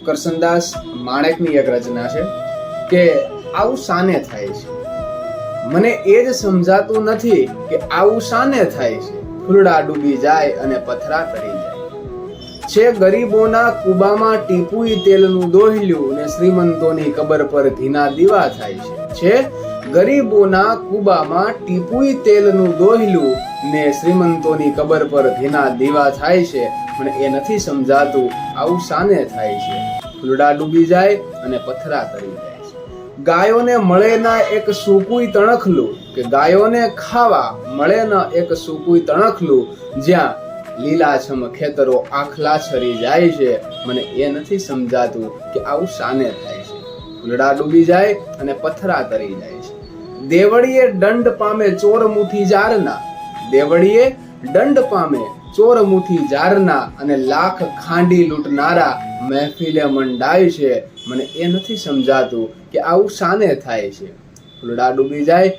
કરશનદાસ માણેકની એક રચના છે કે આવું શાને થાય છે, મને એ જ સમજાતું નથી કે આવું શાને થાય છે, ફૂલડા ડૂબી જાય અને પથરા તરી જાય છે, ગરીબોના કુબામાં ટીપુઈ તેલનું દોહલ્યું ને શ્રીમંતોની કબર પર ઘીના દીવા થાય છે, ગરીબોના કુબામાં ટીપુઈ તેલનું દોહલ્યું ને શ્રીમંતોની કબર પર ઘીના દીવા થાય છે, મને એ નથી સમજાતું આવું શાને થાય છે, ફૂલડા ડૂબી જાય અને પથરા તરી જાય છે, ગાયોને મળે ના એક સૂકુઈ તણખલું કે ગાયોને ખાવા મળે ના એક સૂકુઈ તણખલું, જ્યાં લીલાછમ ખેતરો આખલા છરી જાય છે, મને એ નથી સમજાતું કે આવું શાને થાય છે, ફૂલડા ડૂબી જાય અને પથરા તરી જાય છે, દેવળીએ દંડ પામે ચોર મુઠી જારના, દેવળીએ દંડ પામે ચોર મુઠી જારના અને લાખ ખાંડી લૂંટનારા મહેફિલે મંડાય છે, મને એ નથી સમજાતું કે આવું શાને થાય છે, ફૂલડા ડૂબી જાય